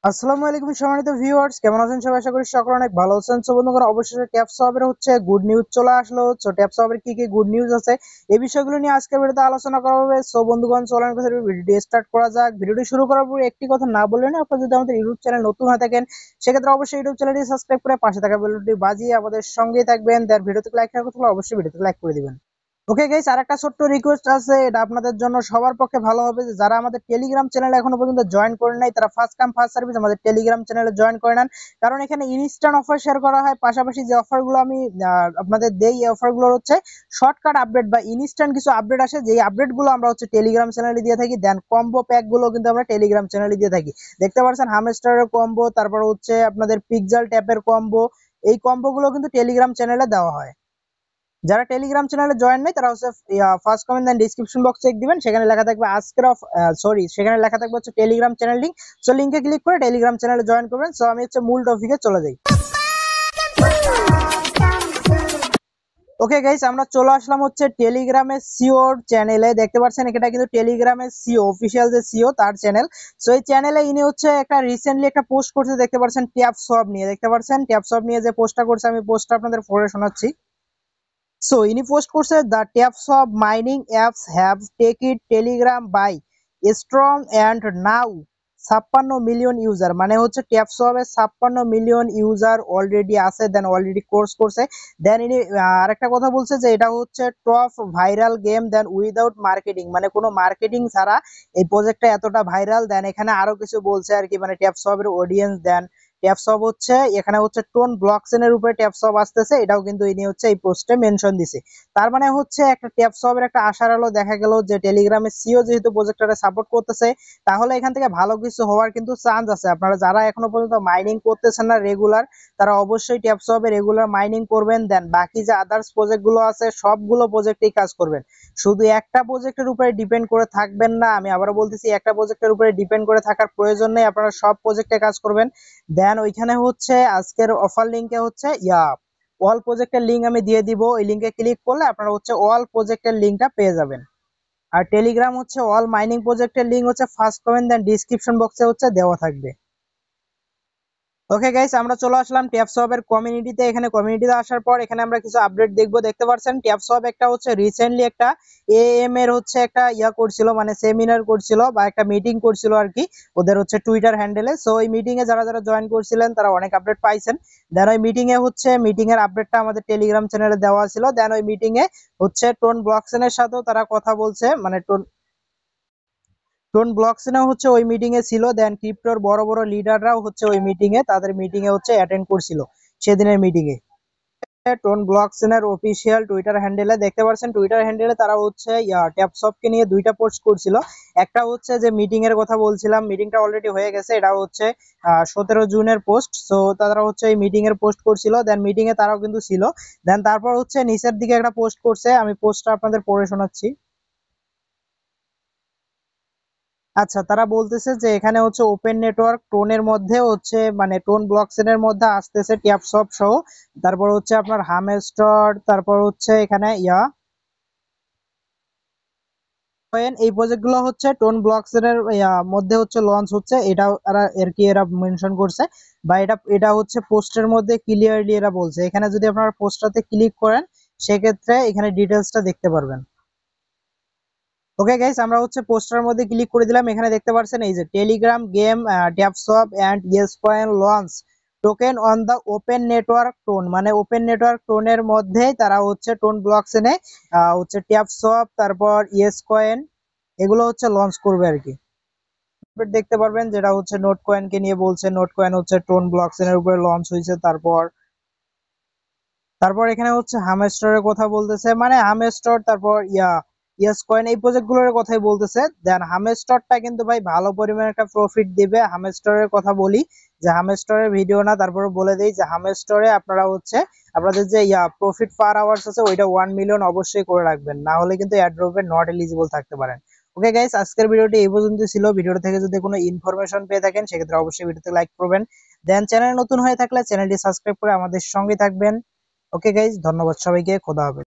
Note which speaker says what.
Speaker 1: আসসালামু আলাইকুম সম্মানিত ভিউয়ার্স, কেমন আছেন সবাই? আশা করি সকলে অনেক ভালো আছেন। সো বন্ধুগণ, অবশেষে ট্যাপস হবের গুড নিউজ চলে আসলো। সো ট্যাপস হবের কি কি গুড নিউজ আছে এই বিষয়গুলো নিয়ে আজকের ভিডিওতে আলোচনা করা হবে। সো বন্ধুগণ, চলেন ভিডিওটি স্টার্ট করা যাক। ভিডিওটি শুরু করার পর একটি কথা না বললে না, আপনারা যদি আমাদের ইউটিউব চ্যানেল নতুন হয়ে থাকেন সেক্ষেত্রে অবশ্যই ইউটিউব চ্যানেলটি সাবস্ক্রাইব করে পাশে থাকা বেলটি বাজিয়ে আমাদের সঙ্গেই থাকবেন। দেন ভিডিওতে লাইক না করতে হলে অবশ্যই ভিডিওতে লাইক করে দিবেন। ওকে গাইস, আরেকটা ছোট্ট রিকোয়েস্ট আছে, এটা আপনাদের জন্য সবার পক্ষে ভালো হবে যে যারা আমাদের টেলিগ্রাম চ্যানেলে এখনো পর্যন্ত জয়েন করেন নাই তারা ফার্স্ট কাম ফার্স্ট সার্ভিস আমাদের টেলিগ্রাম চ্যানেলে জয়েন করে নেন। কারণ এখানে ইনস্ট্যান্ট অফার শেয়ার করা হয়, পাশাপাশি যে অফারগুলো আমি আপনাদের দেই এই অফারগুলো হচ্ছে শর্টকাট আপডেট বা ইনস্ট্যান্ট কিছু আপডেট আসে, যেই আপডেটগুলো আমরা হচ্ছে টেলিগ্রাম চ্যানেলে দিয়ে থাকি। দেন কম্বো প্যাকগুলো কিন্তু আমরা টেলিগ্রাম চ্যানেলে দিয়ে থাকি। দেখতে পাচ্ছেন হামস্টারের কম্বো, তারপর হচ্ছে আপনাদের পিক্সেল ট্যাপের কম্বো, এই কম্বোগুলো কিন্তু টেলিগ্রাম চ্যানেলে দেওয়া হয়। যারা টেলিগ্রাম চ্যানেলে জয়েন নেই তারা হচ্ছে ফার্স্ট কমেন্ট দেন ডিসক্রিপশন বক্সে চেক দিবেন, সেখানে লেখা থাকবে আজকের সেখানে লেখা থাকবে হচ্ছে টেলিগ্রাম চ্যানেল লিংক। সো লিংকে ক্লিক করে টেলিগ্রাম চ্যানেলে জয়েন করবেন। সো আমি হচ্ছে মূল টপিকে চলে যাই। ওকে গাইস, আমরা চলে আসলাম হচ্ছে টেলিগ্রামের সিওর চ্যানেলে। দেখতে পাচ্ছেন এটা কিন্তু টেলিগ্রামের সিও অফিসিয়াল যে সিও তার চ্যানেল। সো এই চ্যানেলে ইনি হচ্ছে একটা রিসেন্টলি একটা পোস্ট করতে দেখতে পাচ্ছেন ট্যাপসব নিয়ে। দেখতে পাচ্ছেন ট্যাপসব নিয়ে যে পোস্টটা করছে, আমি পোস্টটা আপনাদের পড়ে শোনাচ্ছি। সো ইনি পোস্ট করছে, the TapSwap mining apps have taken Telegram by storm and now 56 million user. মানে হচ্ছে ট্যাপস অফে 56 মিলিয়ন ইউজার অলরেডি আছে, দেন অলরেডি কোর্স করছে। দেন ইনি আরেকটা কথা বলছে যে এটা হচ্ছে টপ ভাইরাল গেম দেন উইদাউট মার্কেটিং, মানে কোনো মার্কেটিং ছাড়া এই প্রজেক্টটা এতটা ভাইরাল। দেন এখানে আরো কিছু বলছে আর কি, মানে ট্যাপস অফের অডিয়েন্স, দেন ট্যাপসব হচ্ছে এখানে হচ্ছে টোন ব্লকচেনের উপরে ট্যাপসব আসতেছে, এটাও কিন্তু ইনি হচ্ছে এই পোস্টে মেনশন দিছে। তার মানে হচ্ছে একটা ট্যাপসবের একটা আশার আলো দেখা গেল যে টেলিগ্রামের সিও যেহেতু প্রজেক্টরে সাপোর্ট করতেছে, তাহলে এখান থেকে ভালো কিছু হওয়ার কিন্তু চান্স আছে। আপনারা যারা এখনো পর্যন্ত মাইনিং করতেছেন না রেগুলার, তারা অবশ্যই ট্যাপসবে রেগুলার মাইনিং করবেন। দেন বাকি যে আদার্স প্রজেক্ট গুলো আছে সবগুলো প্রজেক্টেই কাজ করবেন, শুধু একটা প্রজেক্টের উপরে ডিপেন্ড করে থাকবেন না। আমি আবারও বলতেছি, একটা প্রজেক্টের উপরে ডিপেন্ড করে থাকার প্রয়োজন নেই, আপনারা সব প্রজেক্টে কাজ করবেন। দেন ওইখানে হচ্ছে আজকের অফার লিংকে হচ্ছে অল প্রজেক্টের লিংক আমি দিয়ে দিব, ওই লিংকে ক্লিক করলে আপনারা হচ্ছে অল প্রজেক্টের লিংকটা পেয়ে যাবেন। আর টেলিগ্রাম হচ্ছে অল মাইনিং প্রজেক্টের লিংক হচ্ছে ফার্স্ট কমেন্ট দেন ডিসক্রিপশন বক্সে হচ্ছে দেওয়া থাকবে। ওকে গাইস, আমরা চলে আসলাম ট্যাপসব এর কমিউনিটিতে। এখানে কমিউনিটিতে আসার পর এখানে আমরা কিছু আপডেট দেখবো। দেখতে পাচ্ছেন ট্যাপসব একটা হচ্ছে রিসেন্টলি একটা এএম এর হচ্ছে একটা করছিল, মানে সেমিনার করছিল বা একটা মিটিং করছিল আর কি, ওদের হচ্ছে টুইটার হ্যান্ডেলে। সো ওই মিটিং এ যারা যারা জয়েন করছিলেন তারা অনেক আপডেট পাইছেন। দেন ওই মিটিং এ হচ্ছে মিটিং এর আপডেটটা আমাদের টেলিগ্রাম চ্যানেলে দেওয়া ছিল। দেন ওই মিটিং এ হচ্ছে টোন ব্লকচেনের সাথেও তারা কথা বলছে, মানে টোন ব্লকচেনও হচ্ছে ওই মিটিং এ ছিল। দেন ক্রিপ্টোর বড় বড় লিডাররাও হচ্ছে ওই মিটিং এ তাদের মিটিং এ হচ্ছে অ্যাটেন্ড করছিল সেদিনের মিটিং এ। টোন ব্লকচেনের অফিসিয়াল টুইটার হ্যান্ডেলে দেখতে পাচ্ছেন, টুইটার হ্যান্ডেলে তারা হচ্ছে ট্যাপসবকে নিয়ে দুইটা পোস্ট করছিল। একটা হচ্ছে যে মিটিং এর কথা বলছিলাম, মিটিংটা অলরেডি হয়ে গেছে, এটা হচ্ছে 17 জুনের পোস্ট। সো তারা হচ্ছে এই মিটিং এর পোস্ট করছিল, দেন মিটিং এ তারাও কিন্তু ছিল। দেন তারপর হচ্ছে নিচের দিকে একটা পোস্ট করছে, আমি পোস্টটা আপনাদের পড়ে শোনাচ্ছি। আচ্ছা, তারা বলতেছে যে এখানে হচ্ছে ওপেন নেটওয়ার্ক টোনের মধ্যে হচ্ছে, মানে টোন ব্লকচেনের মধ্যে আসতেছে ট্যাপসব সহ, তারপর হচ্ছে আপনার হামস্টার, তারপর হচ্ছে এখানে এই প্রজেক্ট গুলো হচ্ছে টোন ব্লকচেনের মধ্যে হচ্ছে লঞ্চ হচ্ছে, এটা এরা এর কি এরা মেনশন করছে, বা এটা এটা হচ্ছে পোস্টের মধ্যে ক্লিয়ারলি এরা বলছে। এখানে যদি আপনারা পোস্টটাতে ক্লিক করেন সেক্ষেত্রে এখানে ডিটেলসটা দেখতে পারবেন। ওকে গাইস, আমরা হচ্ছে পোস্টারের মধ্যে ক্লিক করে দিলাম। এখানে দেখতে পাচ্ছেন এই যে Telegram game TapSwap and Yescoin launch token on the open network TON, মানে ওপেন নেটওয়ার্ক টোনের মধ্যে তারা হচ্ছে টোন ব্লকচেনে হচ্ছে ট্যাপসব তারপর ইয়েস কয়েন এগুলো হচ্ছে লঞ্চ করবে আর কি। দেখতে পারবেন যেটা হচ্ছে নোট কয়েন কে নিয়ে বলছে, নোট কয়েন হচ্ছে টোন ব্লকচেনের উপরে লঞ্চ হয়েছে। তারপর তারপর এখানে হচ্ছে হামস্টারের কথা বলতেছে, মানে হামস্টার তারপর ইয়েস কয়েন এই প্রজেক্ট গুলোর কথাই বলতেছে। দেন হামস্টারটা কিন্তু ভাই ভালো পরিমাণে একটা প্রফিট দিবে। হামস্টারের কথা বলি যে হামস্টারের ভিডিও না, তারপরে বলে দেই যে হামস্টারে আপনারা হচ্ছে আপনাদের যে প্রফিট পার আওয়ার্স আছে ওইটা 1 মিলিয়ন অবশ্যই করে রাখবেন, না হলে কিন্তু এয়ারড্রপে নট এলিজিবল থাকতে পারেন। ওকে গাইস, আজকের ভিডিওটি এই পর্যন্ত ছিল। ভিডিওটা থেকে যদি কোনো ইনফরমেশন পেয়ে থাকেন সেক্ষেত্রে অবশ্যই ভিডিওতে লাইক করবেন। দেন চ্যানেল নতুন হয়ে থাকলে চ্যানেলটি সাবস্ক্রাইব করে আমাদের সঙ্গে থাকবেন। ওকে গাইজ, ধন্যবাদ সবাইকে, খোদা হাফেজ।